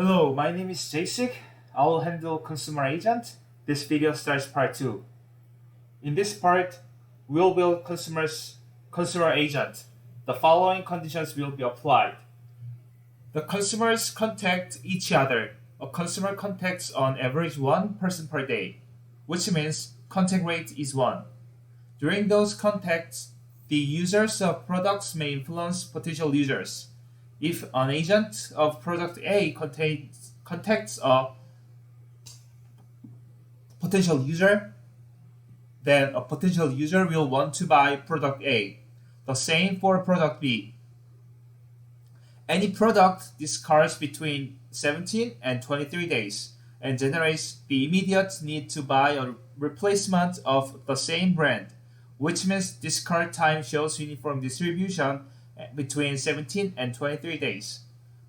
Hello, my name is Jasik. I will handle consumer agent. This video starts part 2. In this part, we'll build consumer agent. The following conditions will be applied. The consumers contact each other. A consumer contacts on average one person per day, which means contact rate is 1. During those contacts, the users of products may influence potential users. If an agent of product A contacts a potential user, then a potential user will want to buy product A. The same for product B. Any product discards between 17 and 23 days and generates the immediate need to buy a replacement of the same brand, which means discard time shows uniform distribution between 17 and 23 days.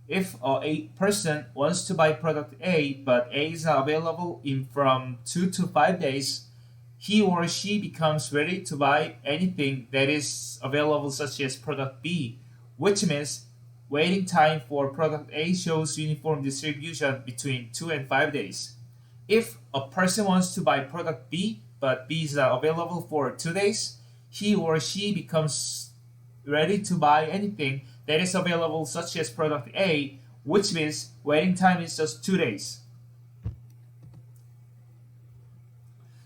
If a person wants to buy product A but A is not available in from 2 to 5 days, he or she becomes ready to buy anything that is available such as product B, which means waiting time for product A shows uniform distribution between 2 and 5 days. If a person wants to buy product B but B is not available for 2 days, he or she becomes ready to buy anything that is available such as product A, which means waiting time is just 2 days.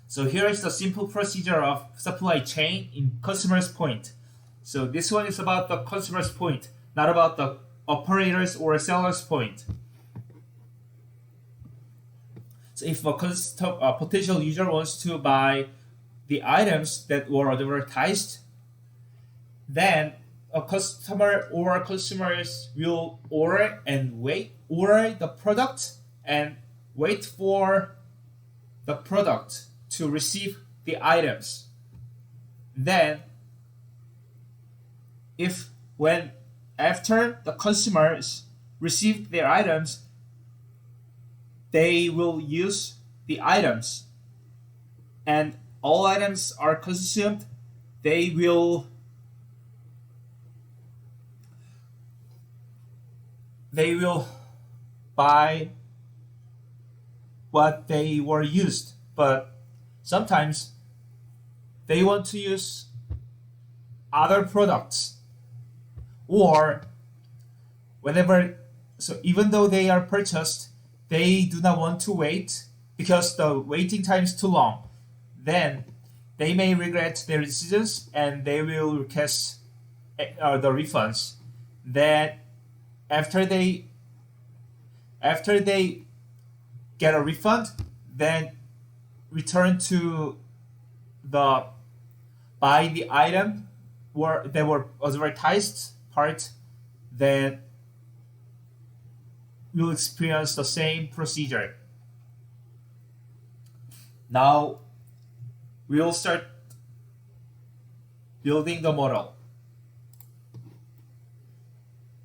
So here is the simple procedure of supply chain in customer's point. So this one is about the customer's point, not about the operator's or seller's point. So if a potential user wants to buy the items that were advertised, then a customer or consumers will order the product and wait for the product to receive the items. Then after the consumers receive their items, they will use the items and all items are consumed, they will buy what they were used, but sometimes they want to use other products, or even though they are purchased, they do not want to wait because the waiting time is too long. Then they may regret their decisions and they will request the refunds. Then after they get a refund, then return to buy the item that were advertised part, then you'll experience the same procedure. Now we will start building the model.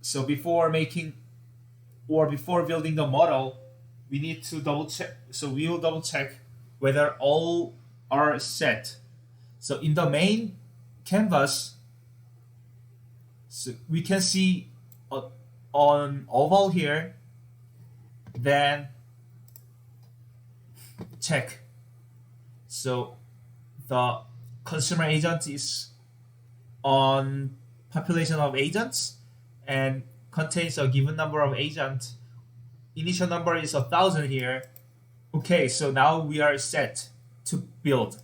So before building the model, we need to double check. So we will double check whether all are set. So in the main canvas, so we can see on oval here, then check. So the consumer agent is on population of agents and contains a given number of agents. Initial number is 1,000 here. Okay, so now we are set to build.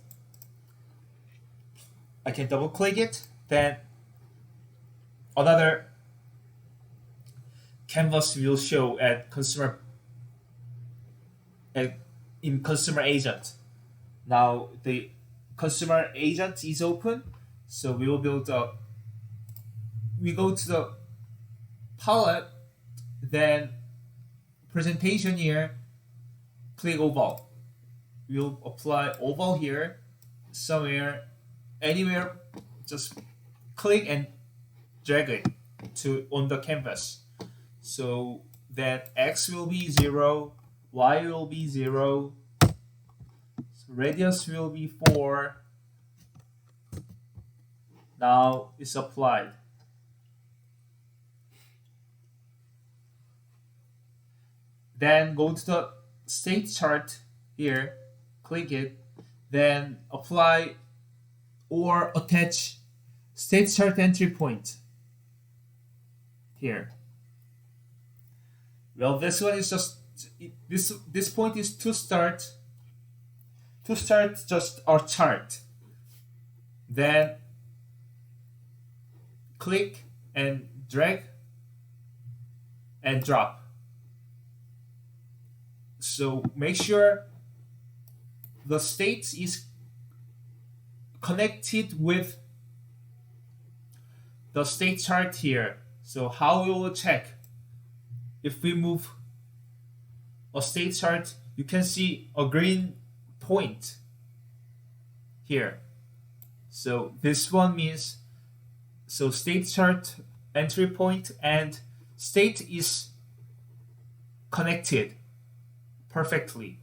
I can double click it, then another canvas will show in consumer agent. Now the consumer agent is open, so we will we go to the palette, then presentation here, click oval. We'll apply oval here, somewhere, anywhere, just click and drag it on the canvas. So then X will be 0, Y will be 0, so radius will be 4. Now it's applied. Then go to the state chart here, click it, then apply or attach state chart entry point here. Well, this one is just this point is to start just our chart. Then click and drag and drop. So make sure the state is connected with the state chart here. So how we will check? If we move a state chart, you can see a green point here. So this one means, so state chart entry point and state is connected perfectly.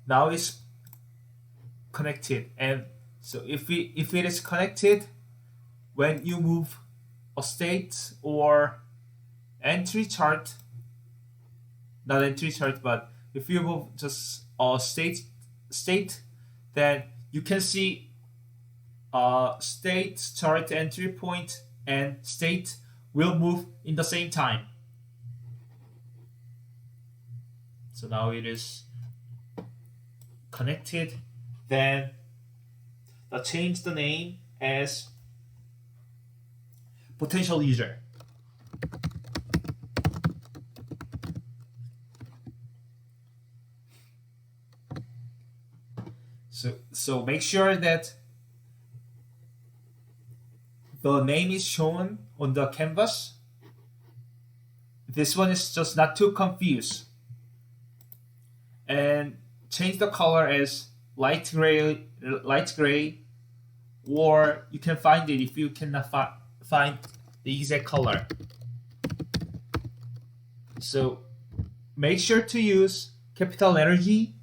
Now it's connected, and so if it is connected, when you move a state or entry chart, not entry chart, but if you move just a state, then you can see state chart entry point and state will move in the same time. So now it is connected. Then I'll change the name as potential user. So make sure that the name is shown on the canvas. This one is just not too confused. And change the color as light gray, or you can find it if you cannot find the exact color. So make sure to use capital letter G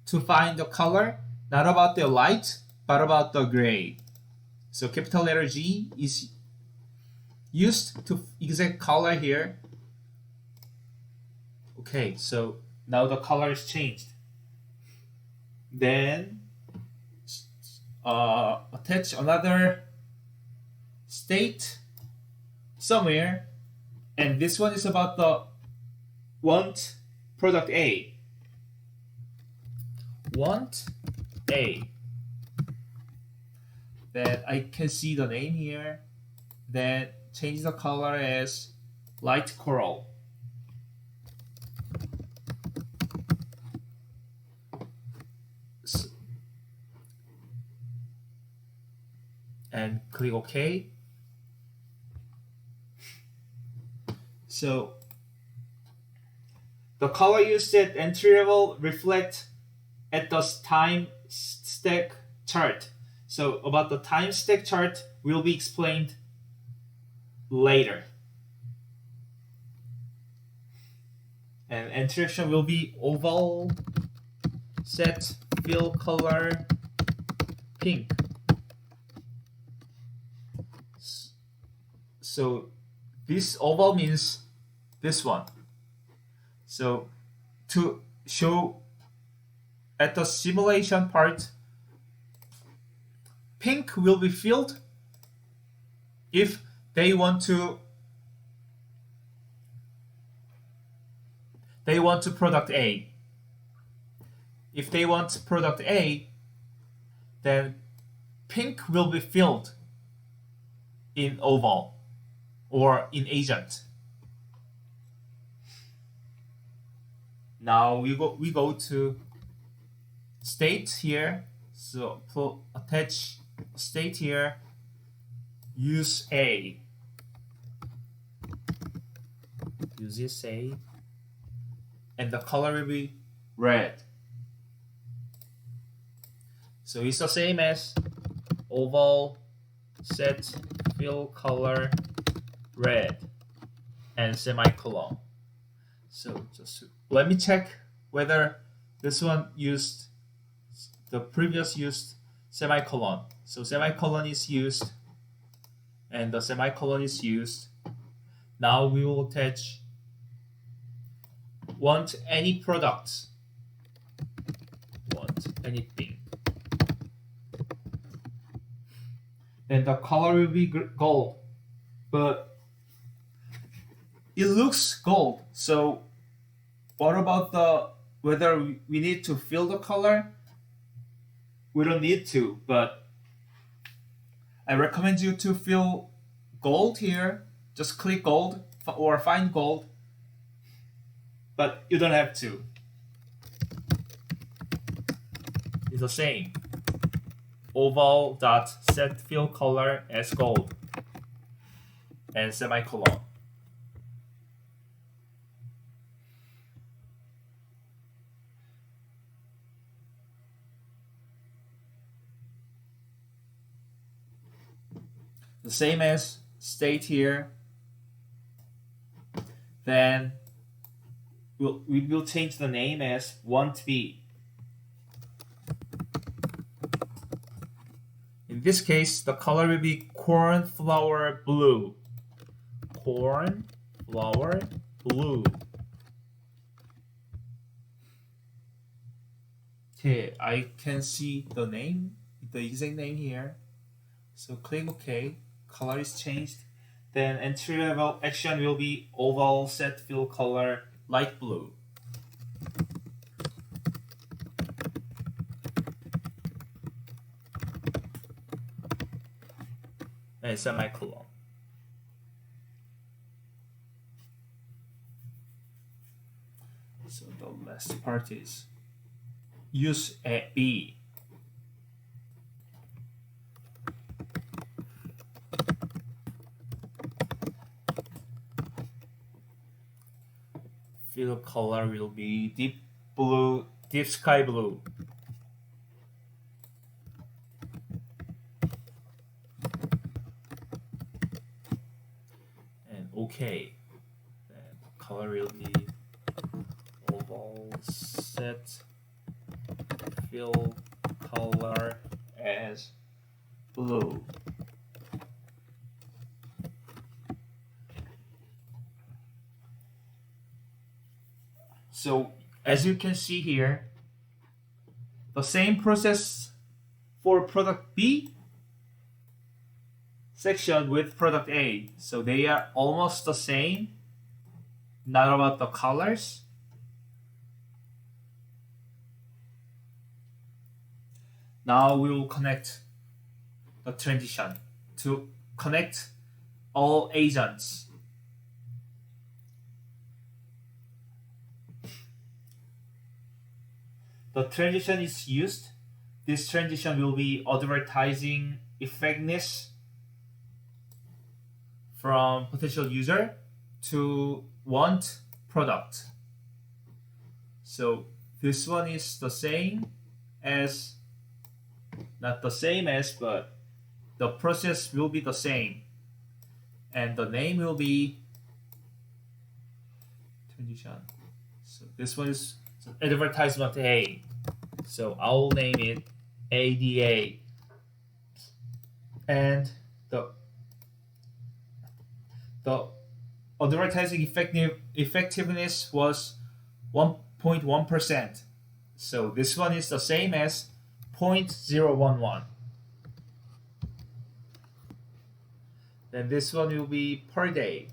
to find the color, not about the light, but about the gray. So capital letter G is used to exact color here. Okay, so now the color is changed. Then attach another state somewhere, and this one is about the want product A. Want A. Then I can see the name here. Then change the color as light coral. And click OK. So the color used at entry level reflect at the time stack chart. So about the time stack chart will be explained later. And entry action will be oval, set, fill color, pink. So this oval means this one. So to show at the simulation part, pink will be filled if they want to product A. If they want product A, then pink will be filled in oval or in agent. Now we go to state here. So attach state here. Use A. Use this A, and the color will be red. So it's the same as oval, set, fill color, red, and semicolon. So just let me check whether this one used the previous used semicolon. So semicolon is used, and the semicolon is used. Now we will attach want any products, want anything, then the color will be gold. But it looks gold. So what about the whether we need to fill the color? We don't need to, but I recommend you to fill gold here. Just click gold or find gold, but you don't have to. It's the same. Oval dot set fill color as gold and semicolon. The same as state here. Then we will change the name as want B. In this case, the color will be cornflower blue. Cornflower blue. Okay, I can see the name, the exact name here. So click OK. Color is changed. Then entry level action will be oval set fill color light blue. And semicolon. So the last part is use a B. Fill color will be deep blue, deep sky blue. And OK. Then color will be oval set fill color as blue. So as you can see here, the same process for product B section with product A. So they are almost the same, not about the colors. Now we will connect the transition to connect all agents. The transition is used. This transition will be advertising effectiveness from potential user to want product. So this one is the same as, not the same as, but the process will be the same. And the name will be transition. So this one is advertisement A. So I'll name it ADA. And the advertising effectiveness was 1.1%. So this one is the same as 0.011. Then this one will be per day.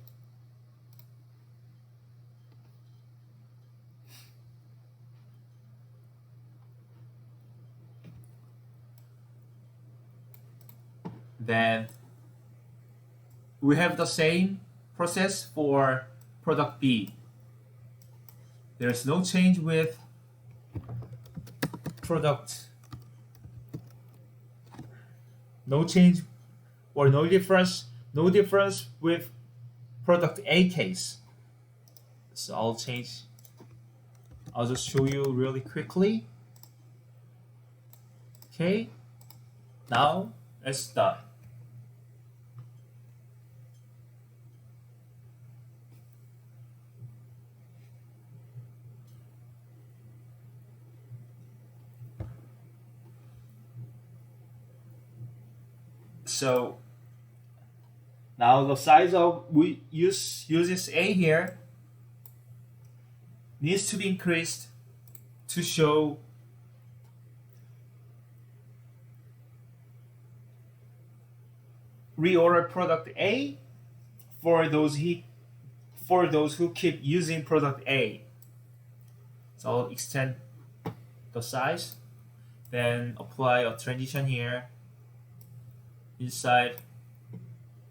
Then we have the same process for product B. There's no change with product, no change or no difference with product A case. So I'll just show you really quickly. Okay, now it's done. So now the size of we uses A here needs to be increased to show reorder product A for those who keep using product A. So I'll extend the size, then apply a transition here inside.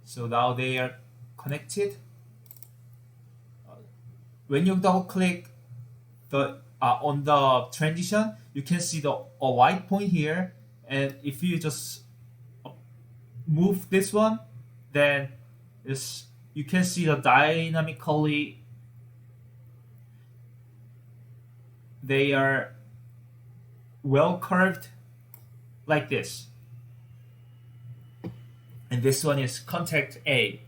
So now they are connected. When you double click on the transition, you can see a white point here, and if you just move this one, then you can see the dynamically they are well curved like this. And this one is contact A.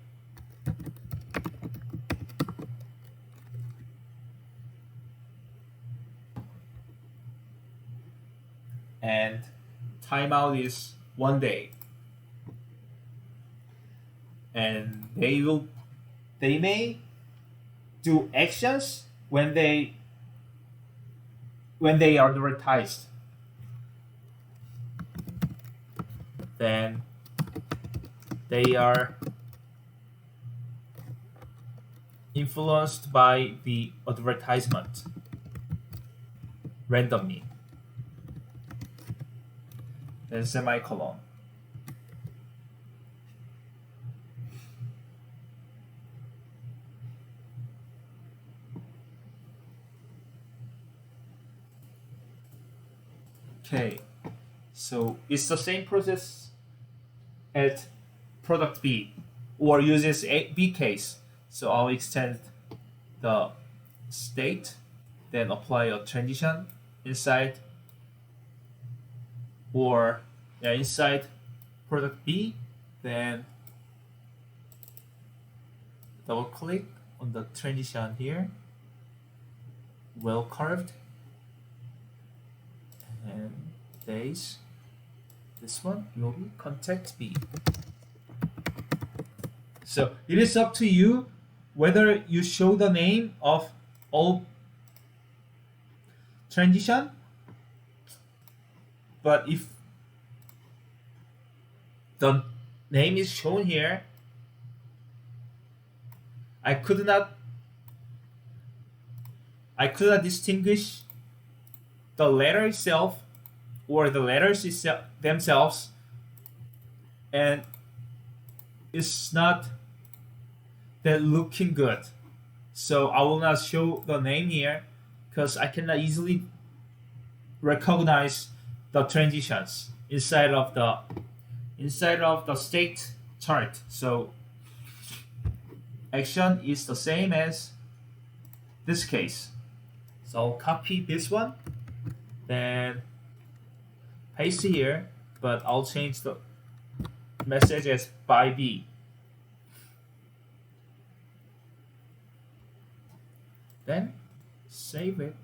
And timeout is 1 day. And they may do actions when they are advertised. Then they are influenced by the advertisement randomly. Then semicolon. Okay, so it's the same process at product B, or uses B case. So I'll extend the state, then apply a transition inside, or inside product B, then double click on the transition here, well curved, and this one will be contact B. So it is up to you whether you show the name of all transition, but if the name is shown here, I could not distinguish the letter itself or the letters themselves, and it's not that looking good. So I will not show the name here because I cannot easily recognize the transitions inside of the state chart. So action is the same as this case. So I'll copy this one, then paste here, but I'll change the message as by B. Then save it.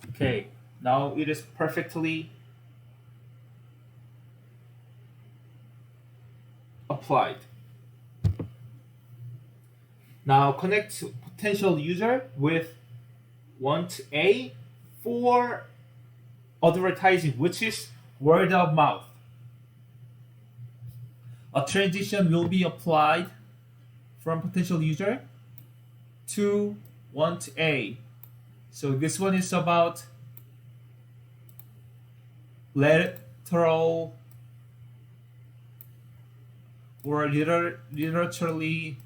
Okay, now it is perfectly applied. Now connect potential user with want A for advertising, which is word of mouth. A transition will be applied from potential user to want A. So this one is about literal or literally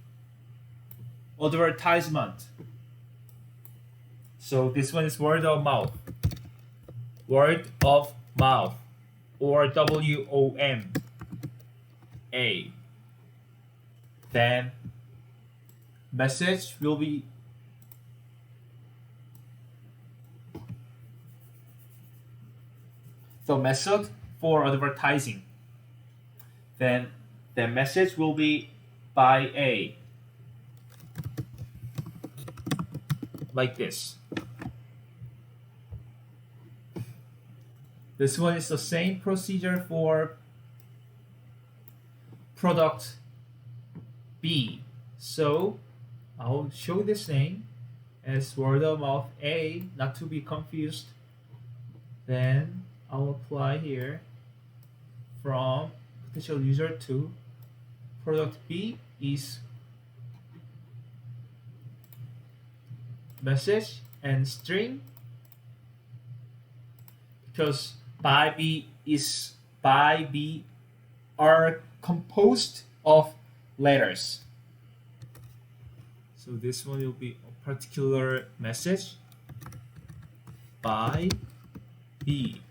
advertisement. So this one is word of mouth. Word of mouth, or WOM A. Then message will be the method for advertising. Then the message will be by A, like this. This one is the same procedure for product B. So I'll show this name as word of mouth A, not to be confused. Then I'll apply here from potential user to product B is message and string, because by B are composed of letters. So this one will be a particular message by B.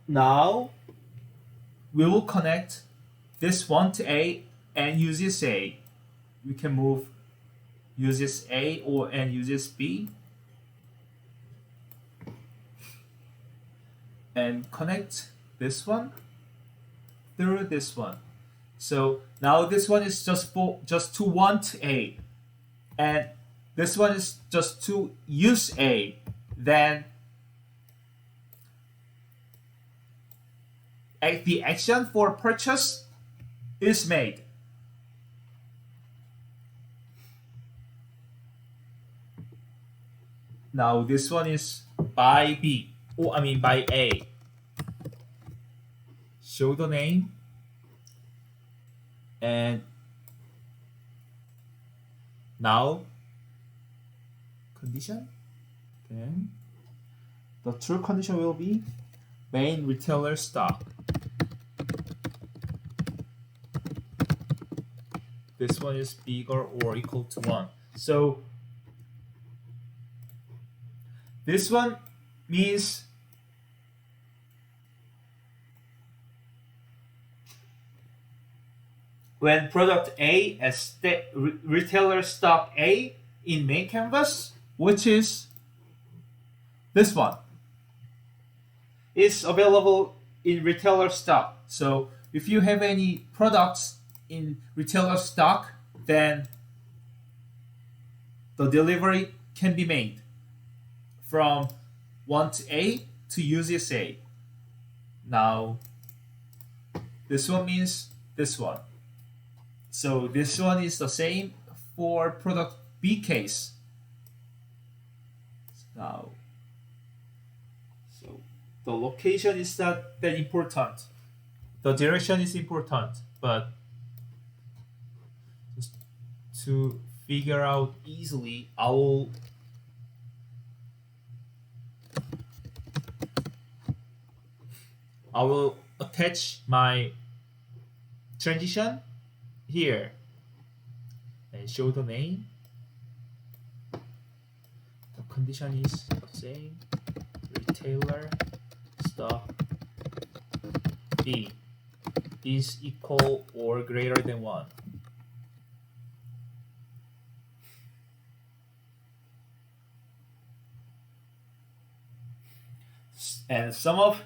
Now we will connect this one to A and uses A. We can move uses A or and uses B and connect this one through this one. So now this one is just to want A, and this one is just to use A. Then the action for purchase is made. Now this one is by B, or I mean by A. Show the name and now condition. Then the true condition will be main retailer stock. This one is bigger or equal to 1. So this one means when product A as retailer stock A in main canvas, which is this one, is available in retailer stock. So if you have any products in retailer stock, then the delivery can be made from want A to uses A. Now this one means this one. So this one is the same for product B case. Now, so the location is not that important. The direction is important, but just to figure out easily, I will attach my transition here and show the name. The condition is the same. Retailer stock B is equal or greater than 1. And some of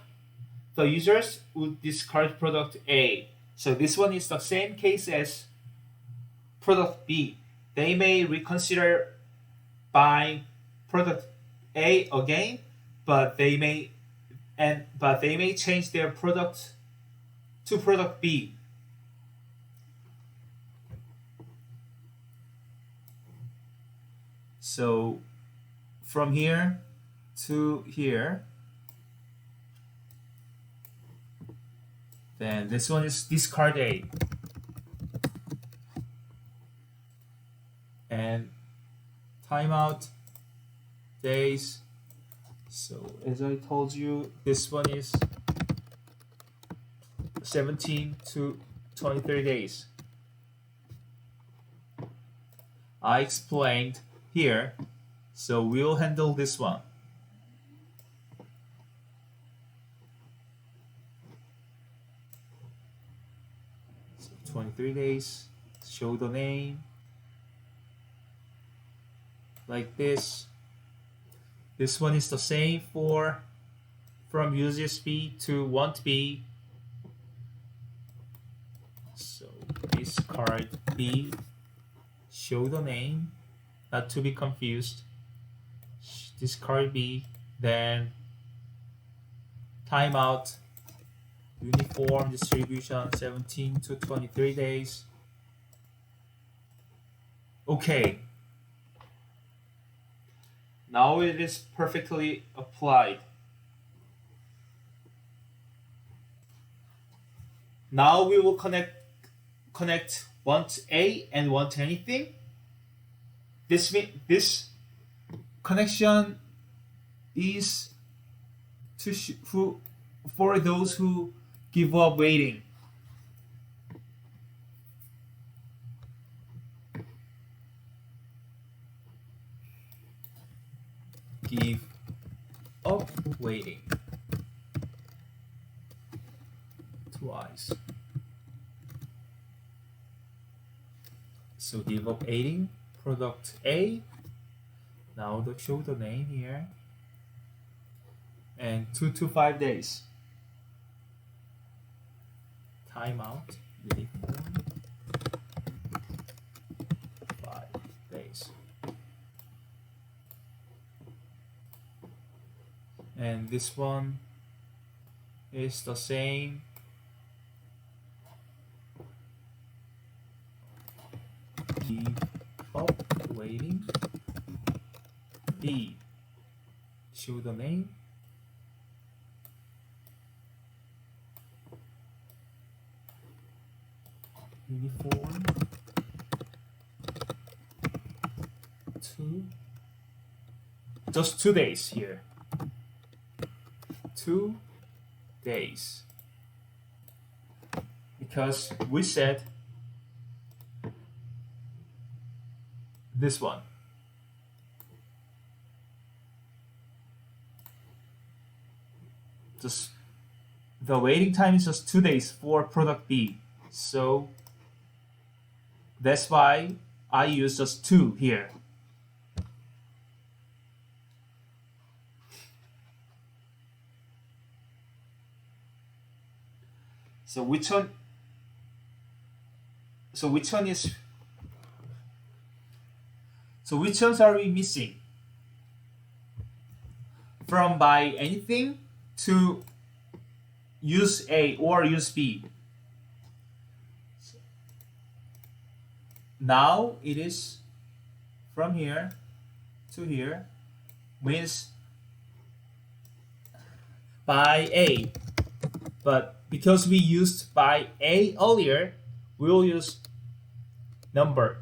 the users would discard product A. So this one is the same case as product B. They may reconsider buying product A again, but they may change their product to product B. So from here to here, then this one is discard A. And timeout days. So as I told you, this one is 17 to 23 days. I explained here, so we'll handle this one. So 23 days, show the name, like this. This one is the same for from uses B to want B. So discard B, show the name, not to be confused. Discard B, then timeout, uniform distribution 17 to 23 days. Okay. Now it is perfectly applied. Now we will connect one to A and one to anything. This connection is for those who give up waiting. Give up waiting twice. So give up waiting, product A. Now show the name here. And 2 to 5 days. Timeout, uniform, 5 days. And this one is the same. Give up waiting. B. Show the name. Uniform. 2. Just 2 days here. 2 days. Because we said this one. Just the waiting time is just 2 days for product B. So that's why I use just 2 here. So which one which ones are we missing? From buy anything to use A or use B. Now it is from here to here, means buy A. But because we used buy A earlier, we will use number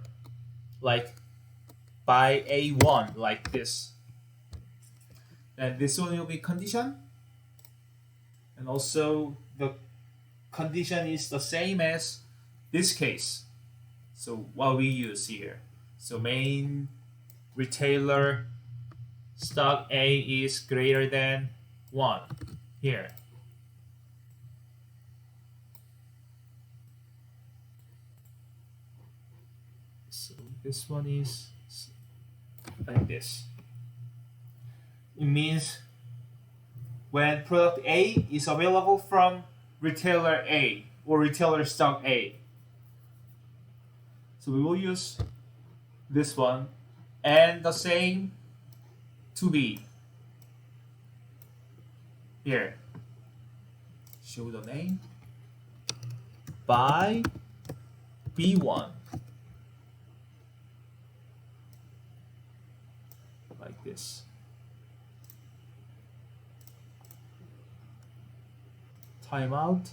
like buy A1 like this. And this one will be condition. And also the condition is the same as this case. So what we use here. So main retailer stock A is greater than 1 here. So this one is like this. It means when product A is available from retailer A or retailer stock A. So we will use this one and the same to B. Here. Show the name. Buy B1. Like this. Timeout.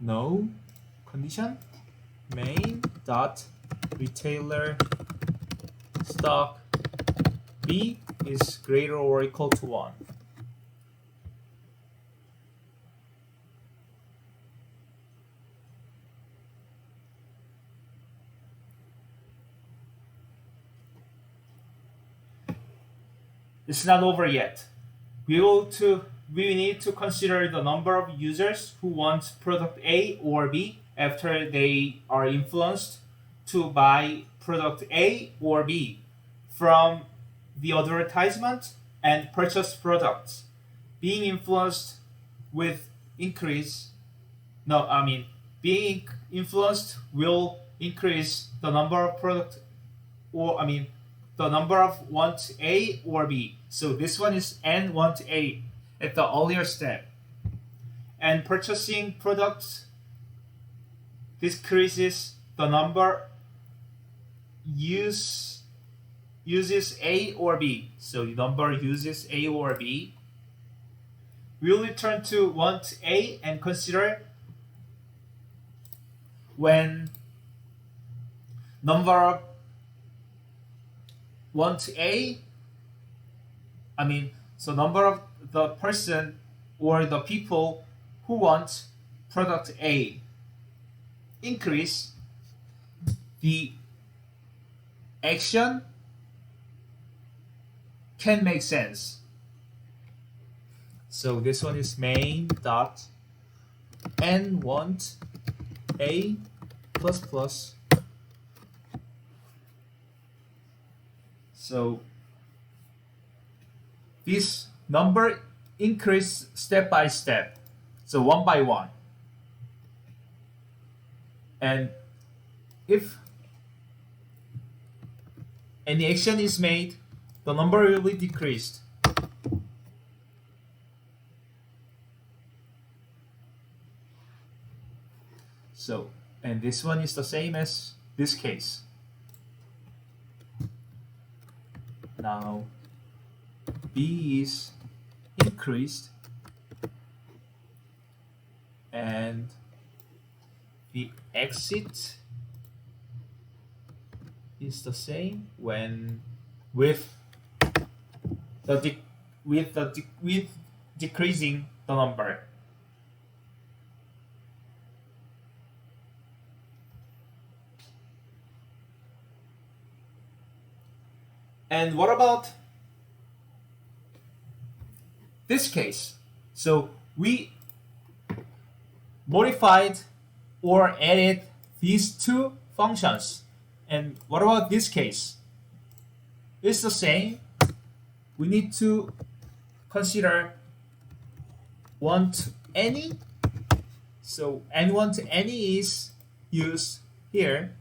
No condition. Main dot retailer stock B is greater or equal to 1. It's not over yet. We need to consider the number of users who want product A or B after they are influenced to buy product A or B from the advertisement and purchase products. Being influenced with being influenced will increase the number of product or the number of want A or B. So this one is N want A at the earlier step. And purchasing products decreases the number uses A or B. So the number uses A or B. We'll return to want A and consider when number want A, so number of the person or the people who want product A increase, the action can make sense. So this one is main dot N want A plus plus. So this number increase step by step, so one by one. And if any action is made, the number will be decreased. So, and this one is the same as this case. Now, B is increased, and the exit is the same when with decreasing the number. And what about this case? So we modified or added these two functions. And what about this case? It's the same. We need to consider want any. So n want any is used here.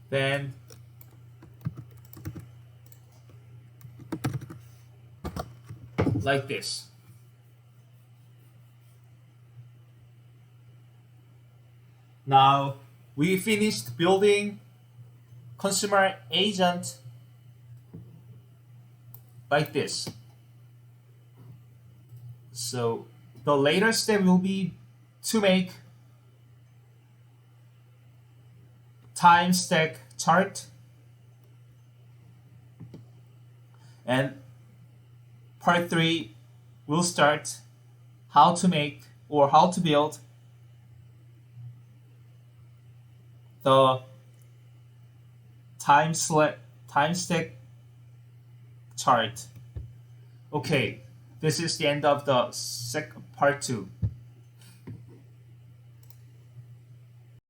Then like this. Now we finished building consumer agent like this. So the later step will be to make time stack chart, and part 3 will start how to make or how to build the time stack chart. Okay, this is the end of the part 2.